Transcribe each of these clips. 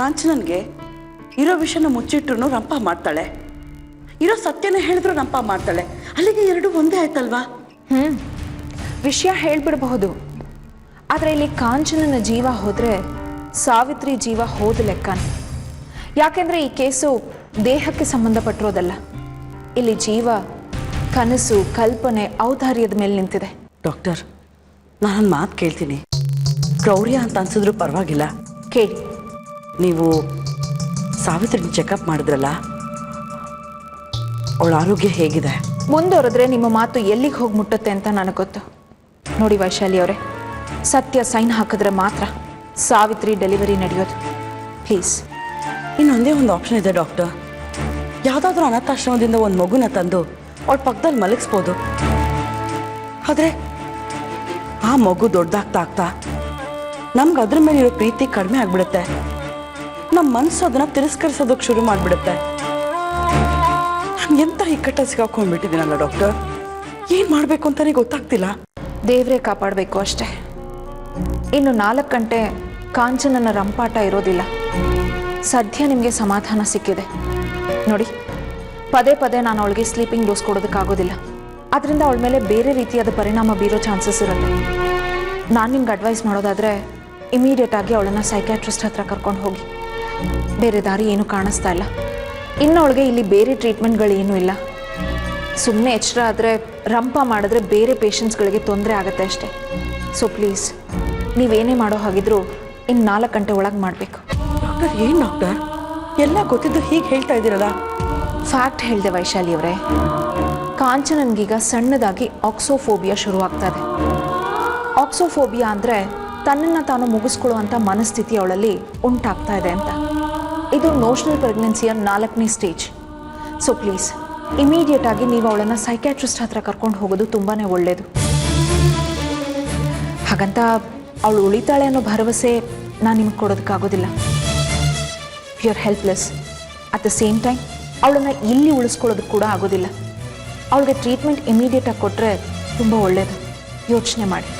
ಕಾಂಚನನ್ಗೆ ಇರೋ ವಿಷಯನ ಮುಚ್ಚಿಟ್ರು ರಂಪ ಮಾಡ್ತಾಳೆ, ಇರೋ ಸತ್ಯನ ಹೇಳಿದ್ರು ರಂಪ ಮಾಡ್ತಾಳೆ. ಅಲ್ಲಿಗೆ ಎರಡು ಒಂದೇ ಆಯ್ತಲ್ವಾ? ವಿಷಯ ಹೇಳ್ಬಿಡಬಹುದು. ಆದರೆ ಇಲ್ಲಿ ಕಾಂಚನನ ಜೀವ ಹೋದರೆ ಸಾವಿತ್ರಿ ಜೀವ ಹೋದ ಲೆಕ್ಕನೇ. ಯಾಕೆಂದರೆ ಈ ಕೇಸು ದೇಹಕ್ಕೆ ಸಂಬಂಧಪಟ್ಟಿರೋದಲ್ಲ. ಇಲ್ಲಿ ಜೀವ, ಕನಸು, ಕಲ್ಪನೆ, ಔದಾರ್ಯದ ಮೇಲೆ ನಿಂತಿದೆ. ಡಾಕ್ಟರ್, ನಾನೊಂದು ಮಾತು ಕೇಳ್ತೀನಿ. ಕ್ರೌರ್ಯ ಅಂತ ಅನ್ಸಿದ್ರು ಪರವಾಗಿಲ್ಲ, ಕೇಳಿ. ನೀವು ಸಾವಿತ್ರಿನ ಚೆಕಪ್ ಮಾಡಿದ್ರಲ್ಲ, ಅವಳ ಆರೋಗ್ಯ ಹೇಗಿದೆ? ಮುಂದುವರೆದ್ರೆ ನಿಮ್ಮ ಮಾತು ಎಲ್ಲಿಗೆ ಹೋಗಿ ಮುಟ್ಟುತ್ತೆ ಅಂತ ನನಗೆ ಗೊತ್ತು. ನೋಡಿ ವೈಶಾಲಿ ಅವರೇ, ಸತ್ಯ ಸೈನ್ ಹಾಕಿದ್ರೆ ಮಾತ್ರ ಸಾವಿತ್ರಿ ಡೆಲಿವರಿ ನಡೆಯೋದು. ಪ್ಲೀಸ್. ಇನ್ನೊಂದೇ ಒಂದು ಆಪ್ಷನ್ ಇದೆ ಡಾಕ್ಟರ್. ಯಾವುದಾದ್ರೂ ಅನಾಥಾಶ್ರಮದಿಂದ ಒಂದು ಮಗುನ ತಂದು ಅವಳ ಪಕ್ಕದಲ್ಲಿ ಮಲಗಿಸ್ಬೋದು. ಆದರೆ ಆ ಮಗು ದೊಡ್ಡದಾಗ್ತಾ ನಮ್ಗೆ ಅದ್ರ ಮೇಲೆ ಇರೋ ಪ್ರೀತಿ ಕಡಿಮೆ ಆಗಿಬಿಡುತ್ತೆ. ನಮ್ಮ ಮನಸ್ಸು ಅದನ್ನು ತಿರಸ್ಕರಿಸೋದಕ್ಕೆ ಶುರು ಮಾಡಿಬಿಡುತ್ತೆ. ನಾನು ಎಂಥ ಇಕ್ಕಟ್ಟ ಸಿಗಾಕೊಂಡ್ಬಿಟ್ಟಿದ್ದೀನಲ್ಲ ಡಾಕ್ಟರ್, ಏನು ಮಾಡಬೇಕು ಅಂತಲೇ ಗೊತ್ತಾಗ್ತಿಲ್ಲ. ದೇವರೇ ಕಾಪಾಡಬೇಕು ಅಷ್ಟೇ. ಇನ್ನು 4 ಗಂಟೆ ಕಾಂಚನನ ರಂಪಾಟ ಇರೋದಿಲ್ಲ. ಸದ್ಯ ನಿಮಗೆ ಸಮಾಧಾನ ಸಿಕ್ಕಿದೆ ನೋಡಿ. ಪದೇ ಪದೇ ನಾನು ಅವಳಿಗೆ ಸ್ಲೀಪಿಂಗ್ ಡೋಸ್ ಕೊಡೋದಕ್ಕಾಗೋದಿಲ್ಲ. ಅದರಿಂದ ಅವಳ ಮೇಲೆ ಬೇರೆ ರೀತಿಯಾದ ಪರಿಣಾಮ ಬೀರೋ ಚಾನ್ಸಸ್ ಇರುತ್ತೆ. ನಾನು ನಿಮ್ಗೆ ಅಡ್ವೈಸ್ ಮಾಡೋದಾದರೆ ಇಮಿಡಿಯೇಟಾಗಿ ಅವಳನ್ನು ಸೈಕ್ಯಾಟ್ರಿಸ್ಟ್ ಹತ್ರ ಕರ್ಕೊಂಡು ಹೋಗಿ. ಬೇರೆ ದಾರಿ ಏನೂ ಕಾಣಿಸ್ತಾ ಇಲ್ಲ. ಇನ್ನು ಅವಳಿಗೆ ಇಲ್ಲಿ ಬೇರೆ ಟ್ರೀಟ್ಮೆಂಟ್ಗಳೇನೂ ಇಲ್ಲ. ಸುಮ್ಮನೆ ಎಚ್ಚರ ಆದರೆ ರಂಪ ಮಾಡಿದ್ರೆ ಬೇರೆ ಪೇಷಂಟ್ಸ್ಗಳಿಗೆ ತೊಂದರೆ ಆಗುತ್ತೆ ಅಷ್ಟೇ. ಸೊ ಪ್ಲೀಸ್, ನೀವೇನೇ ಮಾಡೋ ಹಾಗಿದ್ರು ಇನ್ನು 4 ಗಂಟೆ ಒಳಗೆ ಮಾಡಬೇಕು. ಡಾಕ್ಟರ್, ಏನು ಡಾಕ್ಟರ್ ಎಲ್ಲ ಗೊತ್ತಿದ್ದು ಹೀಗೆ ಹೇಳ್ತಾ ಇದ್ದೀರಲ್ಲ? ಫ್ಯಾಕ್ಟ್ ಹೇಳಿದೆ ವೈಶಾಲಿ ಅವರೇ. ಕಾಂಚನನ್ಗೀಗ ಸಣ್ಣದಾಗಿ ಆಕ್ಸೋಫೋಬಿಯಾ ಶುರುವಾಗ್ತಾ ಇದೆ. ಆಕ್ಸೋಫೋಬಿಯಾ ಅಂದರೆ ತನ್ನನ್ನು ತಾನು ಮುಗಿಸ್ಕೊಳ್ಳುವಂಥ ಮನಸ್ಥಿತಿ ಅವಳಲ್ಲಿ ಉಂಟಾಗ್ತಾ ಇದೆ ಅಂತ. ಇದು ನೋಷನಲ್ ಪ್ರೆಗ್ನೆನ್ಸಿಯ 4ನೇ ಸ್ಟೇಜ್. ಸೊ ಪ್ಲೀಸ್, ಇಮಿಡಿಯೇಟಾಗಿ ನೀವು ಅವಳನ್ನು ಸೈಕ್ಯಾಟ್ರಿಸ್ಟ್ ಹತ್ರ ಕರ್ಕೊಂಡು ಹೋಗೋದು ತುಂಬಾ ಒಳ್ಳೆಯದು. ಹಾಗಂತ ಅವಳು ಉಳಿತಾಳೆ ಅನ್ನೋ ಭರವಸೆ ನಾನು ನಿಮ್ಗೆ ಕೊಡೋದಕ್ಕಾಗೋದಿಲ್ಲ. You are helpless. At the same time ಅವಳನ್ನು ಇಲ್ಲಿ ಉಳಿಸ್ಕೊಳ್ಳೋದಕ್ಕೆ ಕೂಡ ಆಗೋದಿಲ್ಲ. ಅವಳಿಗೆ ಟ್ರೀಟ್ಮೆಂಟ್ ಇಮಿಡಿಯೇಟಾಗಿ ಕೊಟ್ಟರೆ ತುಂಬ ಒಳ್ಳೆಯದು. ಯೋಚನೆ ಮಾಡಿ.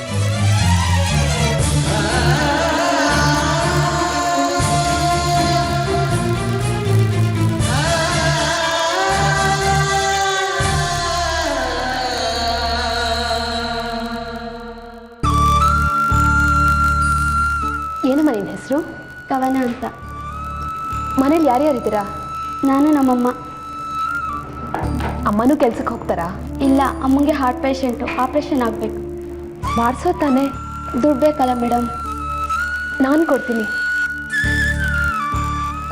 ಏನಮ್ಮ ನಿನ್ನ ಹೆಸರು? ಕವನ ಅಂತ. ಮನೇಲಿ ಯಾರ್ಯಾರಿದ್ದೀರಾ? ನಾನು, ನಮ್ಮಮ್ಮ. ಅಮ್ಮನೂ ಕೆಲ್ಸಕ್ಕೆ ಹೋಗ್ತಾರಾ? ಇಲ್ಲ, ಅಮ್ಮಂಗೆ ಹಾರ್ಟ್ ಪೇಷಂಟು, ಆಪ್ರೇಷನ್ ಆಗಬೇಕು. ಮಾಡಿಸೋ ತಾನೇ? ದುಡ್ಡು ಬೇಕಲ್ಲ ಮೇಡಮ್. ನಾನು ಕೊಡ್ತೀನಿ.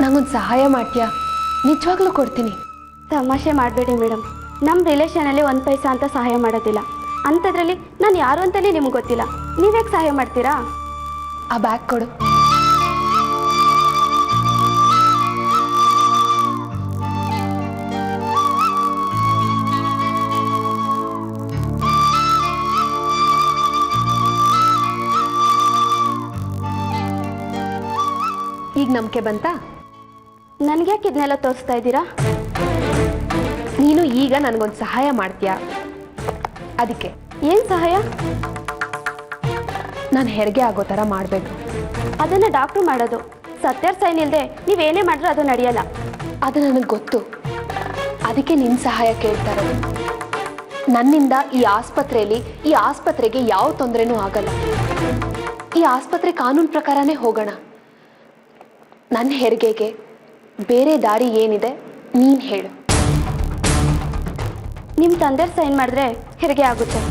ನಂಗೊಂದು ಸಹಾಯ ಮಾಡ್ತೀಯಾ? ನಿಜವಾಗ್ಲೂ ಕೊಡ್ತೀನಿ. ತಮಾಷೆ ಮಾಡಬೇಡಿ ಮೇಡಮ್. ನಮ್ಮ ರಿಲೇಷನಲ್ಲಿ 1 ಪೈಸಾ ಅಂತ ಸಹಾಯ ಮಾಡೋದಿಲ್ಲ. ಅಂಥದ್ರಲ್ಲಿ ನಾನು ಯಾರು ಅಂತಲೇ ನಿಮ್ಗೆ ಗೊತ್ತಿಲ್ಲ. ನೀವ್ಯಾಕೆ ಸಹಾಯ ಮಾಡ್ತೀರಾ? ಆ ಬ್ಯಾಗ್ ಕೊಡು. ಈಗ ನಂಬಿಕೆ ಬಂತಾ? ನನಗ್ಯಾಕೆ ಇದನ್ನೆಲ್ಲ ತೋರಿಸ್ತಾ ಇದ್ದೀರಾ? ನೀನು ಈಗ ನನಗೊಂದು ಸಹಾಯ ಮಾಡ್ತೀಯಾ? ಅದಕ್ಕೆ. ಏನು ಸಹಾಯ? ನಾನು ಹೆರಿಗೆ ಆಗೋ ಥರ ಮಾಡಬೇಕು. ಅದನ್ನು ಡಾಕ್ಟ್ರು ಮಾಡೋದು. ಸತ್ಯರ್ ಸೈನ್ ಇಲ್ಲದೆ ನೀವೇನೇ ಮಾಡಿದ್ರೂ ಅದು ನಡೆಯಲ್ಲ. ಅದು ನನಗೆ ಗೊತ್ತು. ಅದಕ್ಕೆ ನಿನ್ನ ಸಹಾಯ ಕೇಳ್ತಾ ಇರೋದು. ನನ್ನಿಂದ ಈ ಆಸ್ಪತ್ರೆಗೆ ಯಾವ ತೊಂದರೆನೂ ಆಗಲ್ಲ. ಈ ಆಸ್ಪತ್ರೆ ಕಾನೂನು ಪ್ರಕಾರನೇ ಹೋಗೋಣ. ನನ್ನ ಹೆರಿಗೆಗೆ ಬೇರೆ ದಾರಿ ಏನಿದೆ ನೀನು ಹೇಳು. ನಿಮ್ಮ ತಂದೆ ಸೈನ್ ಮಾಡಿದ್ರೆ ಹೆರಿಗೆ ಆಗುತ್ತೆ.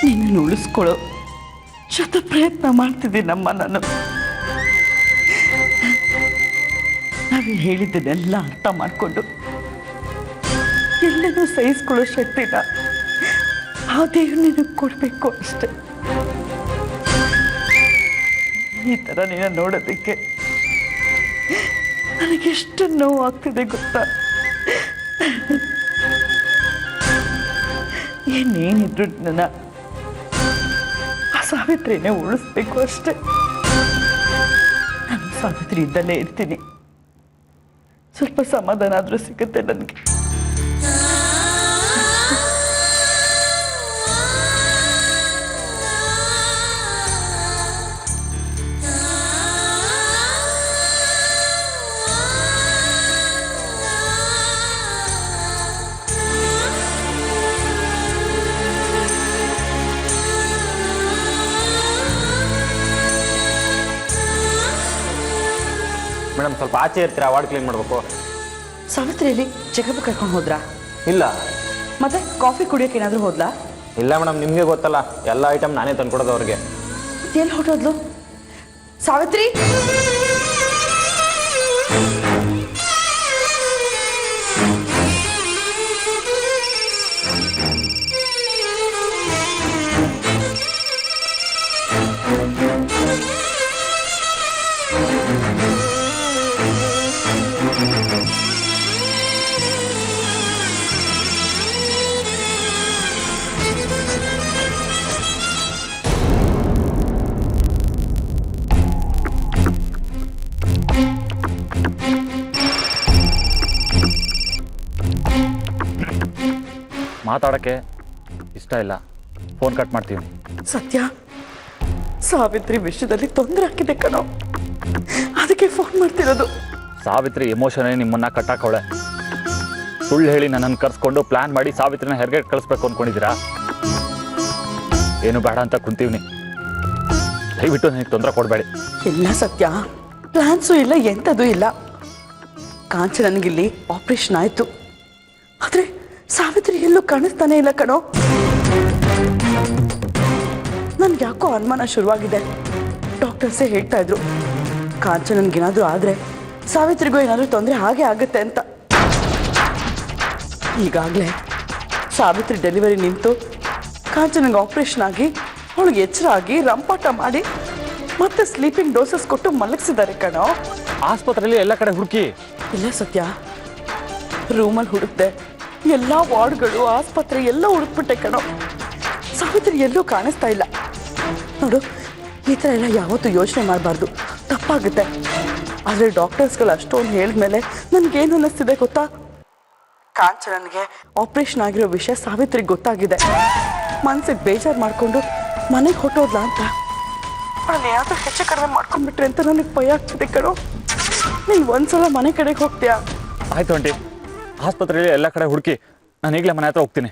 ನಿನ್ನನ್ನು ಉಳಿಸ್ಕೊಳ್ಳೋ ಶತ ಪ್ರಯತ್ನ ಮಾಡ್ತಿದ್ದೀನಮ್ಮ. ನಾನು ನಾವು ಹೇಳಿದ್ದನ್ನೆಲ್ಲ ಅರ್ಥ ಮಾಡಿಕೊಂಡು ಎಲ್ಲನೂ ಸಹಿಸ್ಕೊಳ್ಳೋ ಶಕ್ತಿನ ಆ ದೇವ್ರು ನಿನಗೆ ಕೊಡಬೇಕು ಅಷ್ಟೆ. ಈ ಥರ ನೀನು ನೋಡೋದಕ್ಕೆ ನನಗೆಷ್ಟು ನೋವು ಆಗ್ತಿದೆ ಗೊತ್ತಾ? ಏನೇನಿದ್ರು ನನ್ನ ಆ ಸಾವಿತ್ರಿನೇ ಉಳಿಸ್ಬೇಕು ಅಷ್ಟೆ. ನಾನು ಸಾವಿತ್ರಿ ಇದ್ದಲ್ಲೇ ಇರ್ತೀನಿ. ಸ್ವಲ್ಪ ಸಮಾಧಾನ ಆದರೂ ಸಿಗುತ್ತೆ ನನಗೆ. ಮೇಡಮ್ ಸ್ವಲ್ಪ ಆಚೆ ಇರ್ತೀರಾ? ವಾರ್ಡ್ ಕ್ಲೀನ್ ಮಾಡಬೇಕು. ಸಾವಿತ್ರಿಯಲ್ಲಿ ಚೆಕಪ್ ಕರ್ಕೊಂಡು ಹೋದ್ರಾ? ಇಲ್ಲ. ಮತ್ತೆ ಕಾಫಿ ಕುಡಿಯೋಕೆ ಏನಾದರೂ ಹೋದ್ಲಾ? ಇಲ್ಲ ಮೇಡಮ್, ನಿಮಗೆ ಗೊತ್ತಲ್ಲ, ಎಲ್ಲ ಐಟಮ್ ನಾನೇ ತಂದ್ಕೊಡೋದು ಅವ್ರಿಗೆ. ಎಲ್ಲಿ ಹೊರಟೋದ್ಲು ಸಾವಿತ್ರಿ? ಮಾತಾಡೋಕ್ಕೆ ಇಷ್ಟ ಇಲ್ಲ, ಫೋನ್ ಕಟ್ ಮಾಡ್ತೀವಿ. ಸತ್ಯ, ಸಾವಿತ್ರಿ ವಿಷಯದಲ್ಲಿ ತೊಂದರೆ ಹಾಕಿದೆ ಕಣೋ, ಅದಕ್ಕೆ ಫೋನ್ ಮಾಡ್ತಿರೋದು. ಸಾವಿತ್ರಿ ಎಮೋಷನ್ ನಿಮ್ಮನ್ನ ಕಟ್ಟಾಕವಳೆ. ಸುಳ್ಳು ಹೇಳಿ ನನ್ನನ್ನು ಕರ್ಸ್ಕೊಂಡು ಪ್ಲಾನ್ ಮಾಡಿ ಸಾವಿತ್ರಿನ ಹೆರಿಗೆ ಕಳಿಸ್ಬೇಕು ಅಂದ್ಕೊಂಡಿದ್ದೀರಾ? ಏನು ಬೇಡ ಅಂತ ಕುಂತೀವ್ನಿ, ದಯವಿಟ್ಟು ನನಗೆ ತೊಂದರೆ ಕೊಡಬೇಡಿ. ಇಲ್ಲ ಸತ್ಯ, ಪ್ಲಾನ್ಸು ಇಲ್ಲ, ಎಂಥದ್ದು ಇಲ್ಲ. ಕಾಂಚನನ್ಗಿಲ್ಲಿ ಆಪರೇಷನ್ ಆಯಿತು, ಆದರೆ ಸಾವಿತ್ರಿ ಎಲ್ಲೂ ಕಾಣಿಸ್ತಾನೆ ಇಲ್ಲ ಕಣೋ. ನನ್ಗೆ ಯಾಕೋ ಅನುಮಾನ ಶುರುವಾಗಿದೆ. ಡಾಕ್ಟರ್ಸೇ ಹೇಳ್ತಾ ಇದ್ರು ಕಾಂಚನನ್ಗೇನಾದರೂ ಆದರೆ ಸಾವಿತ್ರಿಗೂ ಏನಾದರೂ ತೊಂದರೆ ಹಾಗೆ ಆಗುತ್ತೆ ಅಂತ. ಈಗಾಗಲೇ ಸಾವಿತ್ರಿ ಡೆಲಿವರಿ ನಿಂತು ಕಾಂಚನಂಗೆ ಆಪರೇಷನ್ ಆಗಿ ಅವಳಿಗೆ ಎಚ್ಚರ ಆಗಿ ರಂಪಾಟ ಮಾಡಿ ಮತ್ತೆ ಸ್ಲೀಪಿಂಗ್ ಡೋಸಸ್ ಕೊಟ್ಟು ಮಲಗಿಸಿದ್ದಾರೆ ಕಣೋ. ಆಸ್ಪತ್ರೆಯಲ್ಲಿ ಎಲ್ಲ ಕಡೆ ಹುಡುಕಿ. ಇಲ್ಲ ಸತ್ಯ, ರೂಮಲ್ಲಿ ಹುಡುಕ್ದೆ, ಎಲ್ಲ ವಾರ್ಡ್ಗಳು ಆಸ್ಪತ್ರೆ ಎಲ್ಲ ಹುಡುಕ್ಬಿಟ್ಟೆ ಕಣೋ. ಸಾವಿತ್ರಿ ಎಲ್ಲೂ ಕಾಣಿಸ್ತಾ ಇಲ್ಲ. ನೋಡು, ಈ ಥರ ಎಲ್ಲ ಯಾವತ್ತೂ ಯೋಚನೆ ಮಾಡಬಾರ್ದು, ತಪ್ಪಾಗುತ್ತೆ. ಆದರೆ ಡಾಕ್ಟರ್ಸ್ಗಳು ಅಷ್ಟೊಂದು ಹೇಳಿದ್ಮೇಲೆ ನನಗೇನು ಅನ್ನಿಸ್ತಿದೆ ಗೊತ್ತಾ? ಕಾಂಚನನ್ಗೆ ಆಪರೇಷನ್ ಆಗಿರೋ ವಿಷಯ ಸಾವಿತ್ರಿಗೆ ಗೊತ್ತಾಗಿದೆ. ಮನಸ್ಸಿಗೆ ಬೇಜಾರು ಮಾಡಿಕೊಂಡು ಮನೆಗೆ ಹೊಟ್ಟೋದ್ಲಾ ಅಂತ. ಅಲ್ಲಿ ಏನಾದರೂ ಹೆಚ್ಚು ಕಡಿಮೆ ಮಾಡ್ಕೊಂಡ್ಬಿಟ್ರೆ ಅಂತ ನನಗೆ ಭಯ ಆಗ್ತಿದೆ ಕಣೋ. ನೀನು ಒಂದ್ಸಲ ಮನೆ ಕಡೆಗೆ ಹೋಗ್ತೀಯಾ? ಆಯ್ತು ಆಂಟಿ, ಆಸ್ಪತ್ರೆಯಲ್ಲಿ ಎಲ್ಲ ಕಡೆ ಹುಡುಕಿ ನಾನು ಈಗಲೇ ಮನೆ ಹತ್ರ ಹೋಗ್ತೀನಿ.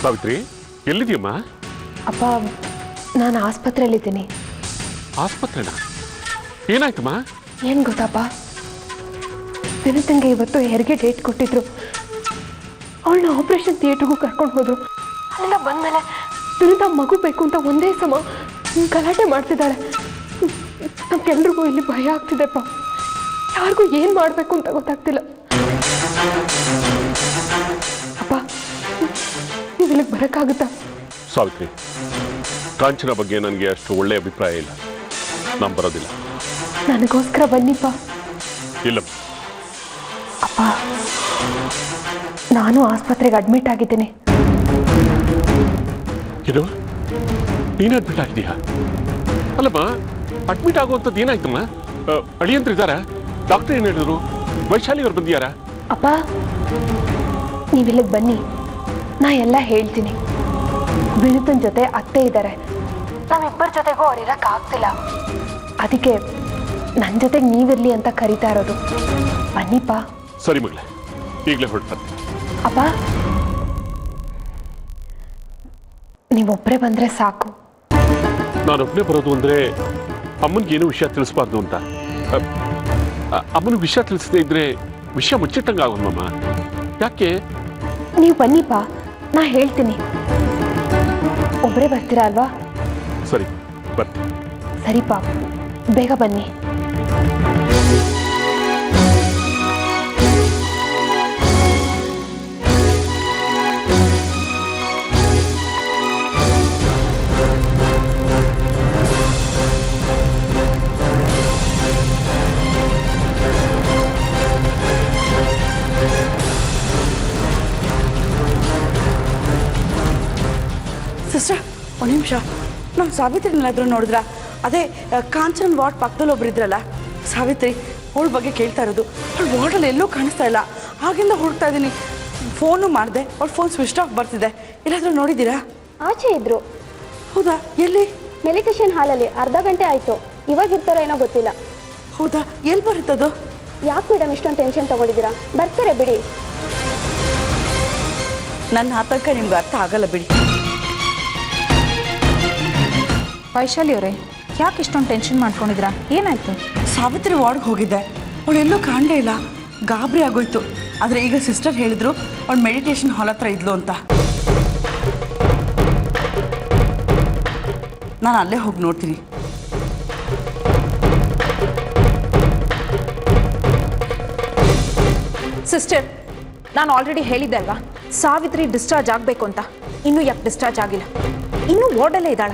ಸಾವಿತ್ರಿ, ಎಲ್ಲಿದೆಯಮ್ಮ? ಅಪ್ಪ, ನಾನು ಆಸ್ಪತ್ರೆಯಲ್ಲಿದ್ದೀನಿ. ಆಸ್ಪತ್ರೆನಾ? ಏನಾಯ್ತಮ್ಮ? ಏನು ಗೊತ್ತಪ್ಪ, ವಿನೂತಂಗೆ ಇವತ್ತು ಹೆರಿಗೆ ಡೇಟ್ ಕೊಟ್ಟಿದ್ರು. ಅವಳನ್ನ ಆಪರೇಷನ್ ಥಿಯೇಟ್ರಿಗೂ ಕರ್ಕೊಂಡು ಹೋದ್ರು. ಅಲ್ಲೆಲ್ಲ ಬಂದಮೇಲೆ ವಿನೂತ ಮಗು ಬೇಕು ಅಂತ ಒಂದೇ ಸಮ ಗಲಾಟೆ ಮಾಡ್ತಿದ್ದಾಳೆ. ನಮ್ಗೆಲ್ರಿಗೂ ಇಲ್ಲಿ ಭಯ ಆಗ್ತಿದೆಪ್ಪ. ಯಾರಿಗೂ ಏನು ಮಾಡಬೇಕು ಅಂತ ಗೊತ್ತಾಗ್ತಿಲ್ಲ. ಅಪ್ಪ, ನೀವು ಇಲ್ಲಿಗೆ ಬರೋಕ್ಕಾಗುತ್ತಾ? ಸಾವಿತ್ರಿ, ಕಾಂಚನ ಬಗ್ಗೆ ನನಗೆ ಅಷ್ಟು ಒಳ್ಳೆಯ ಅಭಿಪ್ರಾಯ ಇಲ್ಲ. ನಾನು ಬರೋದಿಲ್ಲ. ನನಗೋಸ್ಕರ ಬನ್ನಿಪ್ಪ. ಇಲ್ಲ ಅಪ್ಪ, ನಾನು ಆಸ್ಪತ್ರೆಗೆ ಅಡ್ಮಿಟ್ ಆಗಿದ್ದೀನಿ. ಏನು, ನೀನು ಅಡ್ಮಿಟ್ ಆಗಿದೆಯಾ? ಅಲ್ಲಮ್ಮ, ಅಡ್ಮಿಟ್ ಆಗುವಂಥದ್ದು ಏನಾಯ್ತಮ್ಮ? ಅಳಿಯಂತ್ರ ಇದ್ದಾರಾ? ಡಾಕ್ಟರ್ ಏನು ಹೇಳಿದ್ರು? ವೈಶಾಲಿ ಅವ್ರು ಬಂದಿಯಾರಾ? ಅಪ್ಪ, ನೀವಿಲ್ಲಿಗೆ ಬನ್ನಿ, ನಾ ಎಲ್ಲ ಹೇಳ್ತೀನಿ. ವಿನೂತನ್ ಜೊತೆ ಅತ್ತೆ ಇದ್ದಾರೆ. ನಮ್ಮಿಬ್ಬರ ಜೊತೆಗೂ ಅವ್ರು ಇರೋಕ್ಕಾಗ್ತಿಲ್ಲ. ಅದಕ್ಕೆ ನನ್ನ ಜೊತೆಗೆ ನೀವಿರಲಿ ಅಂತ ಕರಿತಾ ಇರೋದು. ಬನ್ನಿಪ್ಪ. ಸರಿ ಮಗಳೇ, ಈಗಲೇ ಹೊರಡ್ತಾರೆ. ಅಪ್ಪ, ನೀವೊಬ್ಬರೇ ಬಂದರೆ ಸಾಕು. ನಾನೊಬ್ಬನೇ ಬರೋದು ಅಂದರೆ ಅಮ್ಮನಿಗೆ ಏನೂ ವಿಷಯ ತಿಳಿಸ್ಬಾರ್ದು ಅಂತ. ಅಮ್ಮನಿಗೆ ವಿಷಯ ತಿಳಿಸದೇ ಇದ್ರೆ ವಿಷಯ ಮುಚ್ಚಿಟ್ಟಂಗೆ ಆಗೋದಮ್ಮ. ಯಾಕೆ? ನೀವು ಬನ್ನಿಪ್ಪ, ನಾ ಹೇಳ್ತೀನಿ. ಒಬ್ಬರೇ ಬರ್ತೀರಾ ಅಲ್ವಾ? ಸರಿ, ಬರ್ತೀನಿ. ಸರಿಪ್ಪ, ಬೇಗ ಬನ್ನಿ. ಒಂದು ನಿಮಿಷ, ನಾವು ಸಾವಿತ್ರಿನಾದ್ರೂ ನೋಡಿದ್ರ? ಅದೇ ಕಾಂಚನ್ ವಾರ್ಡ್ ಪಕ್ಕದಲ್ಲಿ ಒಬ್ರು ಇದ್ರಲ್ಲ ಸಾವಿತ್ರಿ, ಅವಳ ಬಗ್ಗೆ ಕೇಳ್ತಾ ಇರೋದು. ಅವಳು ವಾರ್ಡಲ್ಲಿ ಎಲ್ಲೂ ಕಾಣಿಸ್ತಾ ಇಲ್ಲ. ಆಗಿಂದ ಹುಡುಕ್ತಾ ಇದ್ದೀನಿ, ಫೋನು ಮಾಡಿದೆ, ಅವಳ ಫೋನ್ ಸ್ವಿಚ್ ಆಫ್ ಬರ್ತಿದೆ. ಎಲ್ಲಾದರೂ ನೋಡಿದ್ದೀರಾ? ಆಚೆ ಇದ್ರು. ಹೌದಾ? ಎಲ್ಲಿ? ಮೆಡಿಟೇಷನ್ ಹಾಲಲ್ಲಿ ಅರ್ಧ ಗಂಟೆ ಆಯಿತು. ಇವಾಗ ಇರ್ತಾರೋ ಏನೋ ಗೊತ್ತಿಲ್ಲ. ಹೌದಾ? ಎಲ್ಲಿ ಬರುತ್ತದು? ಯಾಕೆ ಮೇಡಮ್ ಇಷ್ಟೊಂದು ಟೆನ್ಷನ್ ತೊಗೊಂಡಿದ್ದೀರಾ? ಬರ್ತಾರೆ ಬಿಡಿ. ನನ್ನ ಆತಂಕ ನಿಮ್ಗೆ ಅರ್ಥ ಆಗಲ್ಲ ಬಿಡಿ. ವೈಶಾಲಿ ಅವರೇ, ಯಾಕೆ ಇಷ್ಟೊಂದು ಟೆನ್ಷನ್ ಮಾಡ್ಕೊಂಡಿದ್ದೀರಾ? ಏನಾಯಿತು? ಸಾವಿತ್ರಿ ವಾರ್ಡ್ಗೆ ಹೋಗಿದ್ದೆ, ಅವಳೆಲ್ಲೂ ಕಾಣಲೇ ಇಲ್ಲ. ಗಾಬರಿ ಆಗೋಯ್ತು. ಆದರೆ ಈಗ ಸಿಸ್ಟರ್ ಹೇಳಿದ್ರು ಅವಳು ಮೆಡಿಟೇಷನ್ ಹಾಲ್ ಹತ್ರ ಇದ್ಲು ಅಂತ. ನಾನು ಅಲ್ಲೇ ಹೋಗಿ ನೋಡ್ತೀನಿ. ಸಿಸ್ಟರ್, ನಾನು ಆಲ್ರೆಡಿ ಹೇಳಿದ್ದೆ ಅಲ್ವಾ ಸಾವಿತ್ರಿ ಡಿಸ್ಚಾರ್ಜ್ ಆಗಬೇಕು ಅಂತ. ಇನ್ನೂ ಯಾಕೆ ಡಿಸ್ಚಾರ್ಜ್ ಆಗಿಲ್ಲ? ಇನ್ನೂ ವಾರ್ಡಲ್ಲೇ ಇದ್ದಾಳ.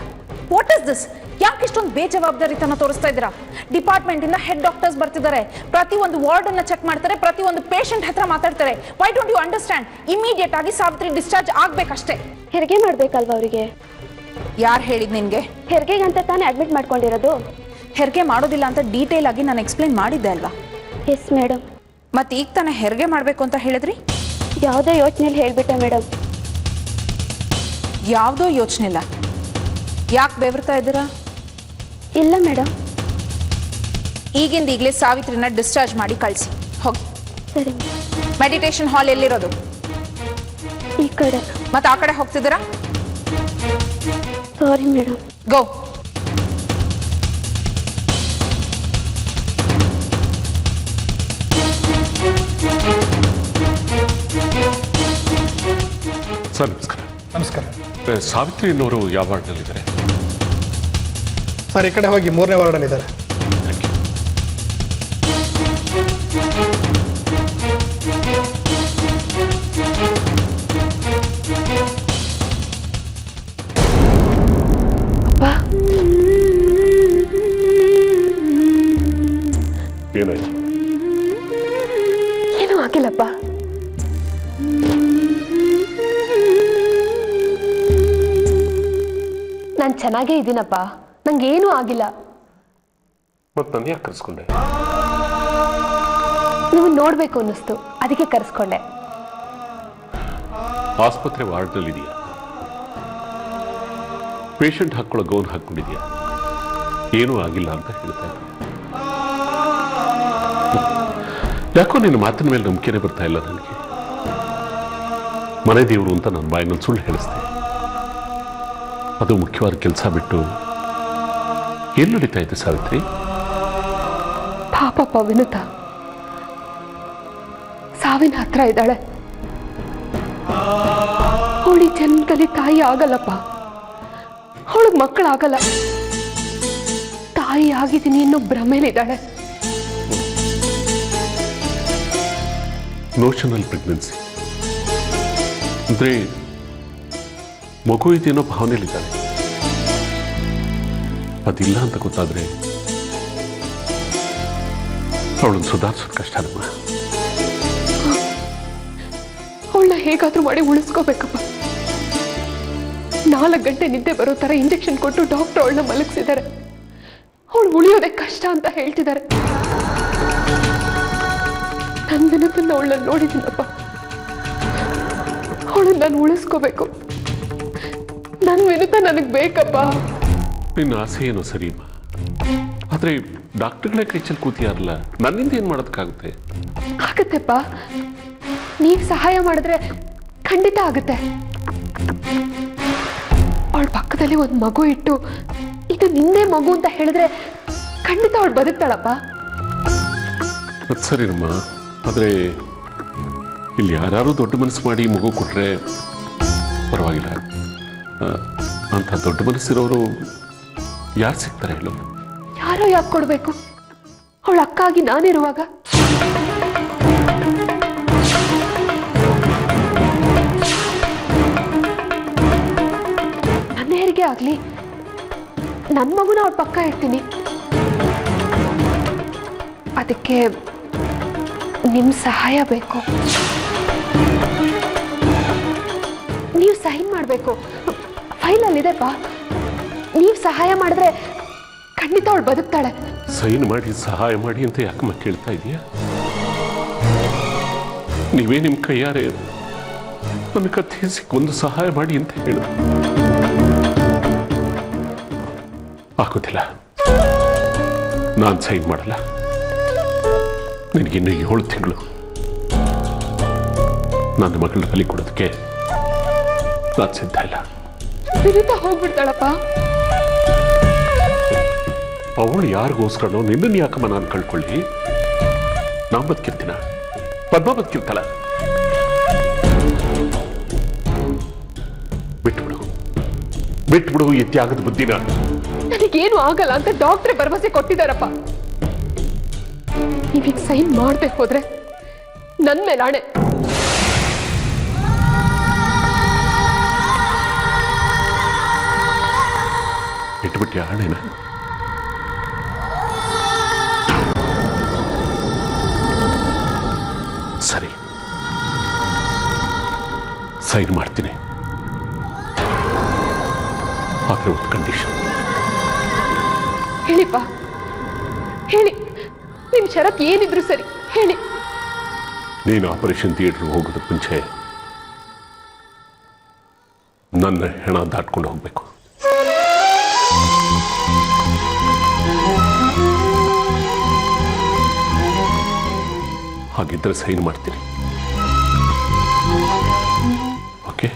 What is this? ಯಾಕೆ ಇಷ್ಟೊಂದು ಬೇಜವಾಬ್ದಾರಿತನ ತೋರಿಸ್ತಾ ಇದ್ದೀರಾ? ಡಿಪಾರ್ಟ್ಮೆಂಟಿಂದ ಹೆಡ್ ಡಾಕ್ಟರ್ಸ್ ಬರ್ತಿದ್ದಾರೆ, ಪ್ರತಿಯೊಂದು ವಾರ್ಡನ್ನು ಚೆಕ್ ಮಾಡ್ತಾರೆ, ಪ್ರತಿಯೊಂದು ಪೇಷಂಟ್ ಹತ್ರ ಮಾತಾಡ್ತಾರೆ. Why don't you understand? Immediate ಆಗಿ ಸಾವಿತ್ರಿ ಡಿಸ್ಚಾರ್ಜ್ ಆಗಬೇಕಷ್ಟೇ. ಹೆರಿಗೆ ಮಾಡಬೇಕಲ್ವಾ ಅವರಿಗೆ? ಯಾರು ಹೇಳಿದ್ ನಿನಗೆ? ಹೆರಿಗೆಗಂತ ತಾನೇ ಅಡ್ಮಿಟ್ ಮಾಡ್ಕೊಂಡಿರೋದು. ಹೆರಿಗೆ ಮಾಡೋದಿಲ್ಲ ಅಂತ ಡೀಟೇಲ್ ಆಗಿ ನಾನು ಎಕ್ಸ್ಪ್ಲೇನ್ ಮಾಡಿದ್ದೆ ಅಲ್ವಾ? Yes madam. ಮತ್ತೆ ಈಗ ತಾನೇ ಹೆರಿಗೆ ಮಾಡಬೇಕು ಅಂತ ಹೇಳಿದ್ರಿ? ಯಾವುದೋ ಯೋಚನೆಯಲ್ಲಿ ಹೇಳಿಬಿಟ್ಟೆ ಮೇಡಮ್. ಯಾವುದೋ ಯೋಚನೆ ಇಲ್ಲ. ಯಾಕೆ ಬೆವರ್ತಾ ಇದ್ದೀರಾ? ಇಲ್ಲ ಮೇಡಮ್. ಈಗಿಂದ ಈಗಲೇ ಸಾವಿತ್ರಿನ ಡಿಸ್ಚಾರ್ಜ್ ಮಾಡಿ ಕಳಿಸಿ. ಹೋಗಿ. ಸರಿ. ಮೆಡಿಟೇಷನ್ ಹಾಲ್ ಎಲ್ಲಿರೋದು? ಈ ಕಡೆ. ಮತ್ತೆ ಆ ಕಡೆ ಹೋಗ್ತಿದ್ದೀರಾ? Sorry madam. ಗೋ. ಸರ್ ನಮಸ್ಕಾರ. ನಮಸ್ಕಾರ ಸಾವಿತ್ರಿ ಅನ್ನೋರು ಯಾವ ವಾರ್ಡ್ನಲ್ಲಿದ್ದಾರೆ? ಸರ್, ಈ ಕಡೆ ಹೋಗಿ 3ನೇ ವಾರ್ಡಲ್ಲಿದ್ದಾರೆ. Thank you. ಅಪ್ಪ, ಏನಾಯ್ತು? ಏನೂ ಆಗಿಲ್ಲಪ್ಪ. ನಾನು ಚೆನ್ನಾಗೇ ಇದ್ದೀನಪ್ಪ, ನಂಗೇನೂ ಆಗಿಲ್ಲ. ಮತ್ತೆ ನಾನು ಯಾಕೆ ಕರೆಸ್ಕೊಂಡೆ? ನೀವು ನೋಡ್ಬೇಕು ಅನ್ನಿಸ್ತು, ಅದಕ್ಕೆ ಕರೆಸ್ಕೊಂಡೆ. ಆಸ್ಪತ್ರೆ ವಾರ್ಡ್ನಲ್ಲಿದೆಯಾ? Patient ಹಾಕೊಳ್ಳೋ gown ಹಾಕ್ಕೊಂಡಿದ್ಯಾ? ಏನೂ ಆಗಿಲ್ಲ ಅಂತ ಹೇಳ್ತಾ ಇದ್ದೀನಿ. ಯಾಕೋ ನಿನ್ನ ಮಾತಿನ ಮೇಲೆ ನಂಬಿಕೆನೇ ಬರ್ತಾ ಇಲ್ಲ ನನಗೆ. ಮನೆ ದೇವರು ಅಂತ ನನ್ನ ಬಾಯಿನಲ್ಲಿ ಸುಳ್ಳು ಹೇಳಿಸ್ದೆ. ಅದು ಮುಖ್ಯವಾದ ಕೆಲಸ ಬಿಟ್ಟು ಎಲ್ಲಿ ನಡೀತಾ ಇದೆ ಸಾವಿತ್ರಿ? ಪಾಪಪ್ಪ ವಿನುತ ಸಾವಿನ ಹತ್ರ ಇದ್ದಾಳೆ. ಅವಳಿ ಜನ್ಮದಲ್ಲಿ ತಾಯಿ ಆಗಲ್ಲಪ್ಪ, ಅವಳಿಗೆ ಮಕ್ಕಳಾಗಲ್ಲ. ತಾಯಿ ಆಗಿದ್ದೀನಿ ಅನ್ನೋ ಭ್ರಮೆಲಿದ್ದಾಳೆ. ನೋಷನಲ್ ಪ್ರೆಗ್ನೆನ್ಸಿ ಅಂದ್ರೆ ಮಗು ಇದೆಯನ್ನೋ ಭಾವನೆಯಲ್ಲಿದ್ದಾಳೆ. ಅದಿಲ್ಲ ಅಂತ ಗೊತ್ತಾದ್ರೆ ಅವಳನ್ನು ಸುಧಾರಿಸೋದು ಕಷ್ಟ ನಮ್ಮ. ಅವಳನ್ನ ಹೇಗಾದ್ರೂ ಮಾಡಿ ಉಳಿಸ್ಕೋಬೇಕಪ್ಪ. 4 ಗಂಟೆ ನಿದ್ದೆ ಬರೋ ತರ ಇಂಜೆಕ್ಷನ್ ಕೊಟ್ಟು ಡಾಕ್ಟರ್ ಅವಳನ್ನ ಮಲಗಿಸಿದ್ದಾರೆ. ಅವಳು ಉಳಿಯೋದೇ ಕಷ್ಟ ಅಂತ ಹೇಳ್ತಿದ್ದಾರೆ. ನನ್ನ ವಿನತನ್ನ ಅವಳನ್ನ ನೋಡಿದ್ದೀನಪ್ಪ. ಅವಳನ್ನ ನಾನು ಉಳಿಸ್ಕೋಬೇಕು. ನನ್ನ ವಿನತ ನನಗೆ ಬೇಕಪ್ಪ. ನಿನ್ನ ಆಸೆ ಏನೋ ಸರಿಯಮ್ಮ, ಆದ್ರೆ ಡಾಕ್ಟರ್ಗಳೇ ಕೈಚಲ್ಲಿ ಕೂತಿಯಾರಲ್ಲ, ನನ್ನಿಂದ ಏನ್ ಮಾಡೋದಕ್ಕಾಗುತ್ತೆ? ಆಗತ್ತೆಪ್ಪ, ನೀವು ಸಹಾಯ ಮಾಡಿದ್ರೆ ಖಂಡಿತ ಆಗುತ್ತೆ. ಅವಳ ಪಕ್ಕದಲ್ಲಿ ಒಂದು ಮಗು ಇಟ್ಟು ಇದು ನಿಂದೇ ಮಗು ಅಂತ ಹೇಳಿದ್ರೆ ಖಂಡಿತ ಅವಳು ಬದುಕ್ತಾಳಪ್ಪ. ಅದು ಸರಿನಮ್ಮ, ಆದ್ರೆ ಇಲ್ಲಿ ಯಾರು ದೊಡ್ಡ ಮನಸ್ಸು ಮಾಡಿ ಮಗು ಕೊಟ್ರೆ ಪರವಾಗಿಲ್ಲ. ಅಂತ ದೊಡ್ಡ ಮನಸ್ಸಿರೋರು ಯಾರು ಸಿಗ್ತಾರೆ ಹೇಳು? ಯಾರೋ ಯಾಕೆ ಕೊಡ್ಬೇಕು? ಅವಳ ಅಕ್ಕ ಆಗಿ ನಾನಿರುವಾಗ. ನನ್ನ ಹೆರಿಗೆ ಆಗ್ಲಿ, ನನ್ನ ಮಗುನ ಅವಳ ಪಕ್ಕ ಇರ್ತೀನಿ. ಅದಕ್ಕೆ ನಿಮ್ಮ ಸಹಾಯ ಬೇಕು. ನೀವು ಸೈನ್ ಮಾಡಬೇಕು. ಫೈಲಲ್ಲಿದೆಪ್ಪ, ನೀವು ಸಹಾಯ ಮಾಡಿದ್ರೆ ಖಂಡಿತ ಅವಳು ಬದುಕ್ತಾಳೆ. ಸೈನ್ ಮಾಡಿ ಸಹಾಯ ಮಾಡಿ ಅಂತ ಯಾಕಮ್ಮ ಕೇಳ್ತಾ ಇದೀಯಾ? ನೀವೇ ನಿಮ್ಮ ಕೈಯಾರೆ ನನ್ನ ಕಥೆ ಒಂದು ಸಹಾಯ ಮಾಡಿ ಅಂತ ಹೇಳು. ಆಗೋದಿಲ್ಲ, ನಾನು ಸೈನ್ ಮಾಡಲ್ಲ. ನಿನಗಿನ್ನು 7 ತಿಂಗಳು ನನ್ನ ಮಗಳ ಬಲಿ ಕೊಡೋದಕ್ಕೆ ನಾನು ಸಿದ್ಧ ಇಲ್ಲ. ವಿನಿತಾ ಹೋಗ್ಬಿಡ್ತಾಳಪ್ಪ. ಅವಳು ಯಾರಿಗೋಸ್ಕರನೋ ನಿನ್ನನ್ನು ಯಾಕಮ್ಮ ನಾನು ಕಳ್ಕೊಳ್ಳಿ? ನಾನು ಬದುಕಿರ್ತೀನ, ಪದ್ಮ ಬದುಕಿರ್ತಾಳ. ಬಿಟ್ಬಿಡು ಈ ತ್ಯಾಗದ ಬುದ್ಧಿನ. ನನಗೇನು ಆಗಲ್ಲ ಅಂತ ಡಾಕ್ಟ್ರೆ ಭರವಸೆ ಕೊಟ್ಟಿದ್ದಾರಪ್ಪ. ನೀವೀಗ ಸೈನ್ ಮಾಡದೆ ಹೋದ್ರೆ ನನ್ನ ಮೇಲೆ ಆಣೆ. ಇಟ್ಬಿಟ್ಟಿ ಆಣೆನ? ಸರಿ, ಸೈನ್ ಮಾಡ್ತೀನಿ. ಆದ್ರೆ ಒಂದು ಕಂಡೀಷನ್. ಹೇಳಿಪ್ಪ, ಹೇಳಿ. ನಿಮ್ ಷರತ್ ಏನಿದ್ರು ಸರಿ, ಹೇಳಿ. ನೀನು ಆಪರೇಷನ್ ಥಿಯೇಟರ್ ಹೋಗೋದಕ್ಕೆ ಮುಂಚೆ ನನ್ನ ಹೆಣ ದಾಟ್ಕೊಂಡು ಹೋಗ್ಬೇಕು. ಹಾಗಿದ್ರೆ ಸೈನ್ ಮಾಡ್ತೀನಿ. ಓಕೆ?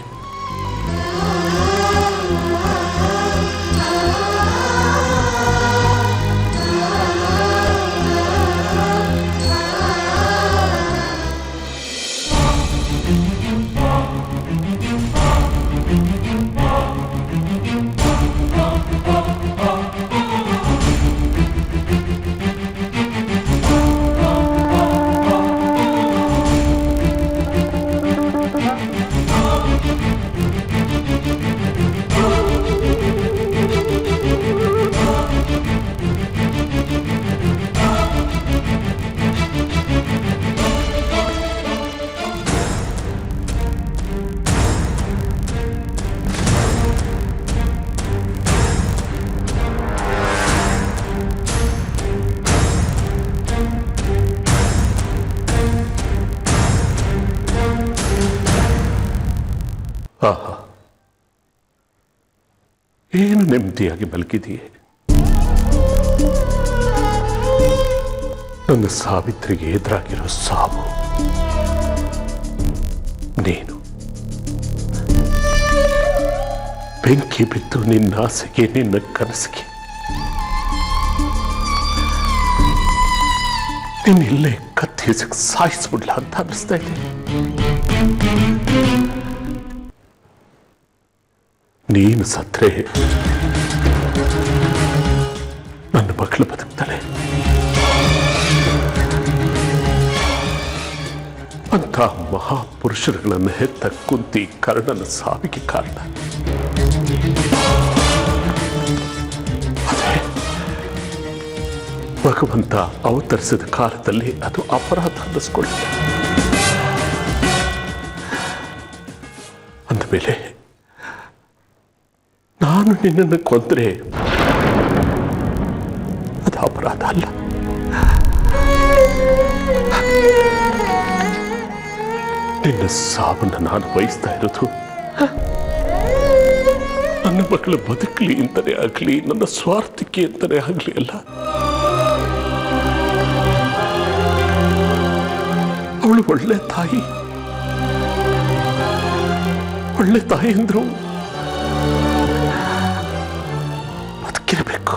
ಆಹಾ, ಏನು ನೆಮ್ಮದಿಯಾಗಿ ಮಲಗಿದೆಯೇ. ನನ್ನ ಸಾವಿತ್ರಿಗೆ ಎದುರಾಗಿರೋ ಸಾವು ನೀನು. ಬೆಂಕಿ ಬಿದ್ದು ನಿನ್ನ ಆಸೆಗೆ, ನಿನ್ನ ಕನಸಿಗೆ ನಿನ್ನಿಲ್ಲೇ ಕತ್ತಿಸಿ ಸಾಯಿಸ್ಬಿಡ್ಲ ಅಂತ ಅನ್ನಿಸ್ತಾ ಇದೆ. ನೀನು ಸತ್ರೆ ನನ್ನ ಮಕ್ಕಳು ಬದುಕ್ತಾಳೆ ಅಂತ ಮಹಾಪುರುಷರುಗಳನ್ನು ಹೆತ್ತ ಕುಂತಿ ಕರ್ಣನ ಸಾವಿಗೆ ಕಾರಣ. ಅದೇ ಭಗವಂತ ಅವತರಿಸಿದ ಕಾಲದಲ್ಲಿ ಅದು ಅಪರಾಧ ಅನ್ನಿಸ್ಕೊಳ್ಳಿ. ಅಂದಮೇಲೆ ನಾನು ನಿನ್ನನ್ನು ಕೊಂದರೆ ಅದು ಅಪರಾಧ ಅಲ್ಲ. ನಿನ್ನ ಸಾವನ್ನು ನಾನು ಬಯಸ್ತಾ ಇರೋದು ನನ್ನ ಮಕ್ಕಳು ಬದುಕಲಿ ಅಂತಲೇ ಆಗಲಿ, ನನ್ನ ಸ್ವಾರ್ಥಕ್ಕೆ ಅಂತಲೇ ಆಗಲಿ ಅಲ್ಲ. ಅವಳು ಒಳ್ಳೆ ತಾಯಿ, ಒಳ್ಳೆ ತಾಯಿ ಅಂದ್ರು ಬದುಕಿರಬೇಕು.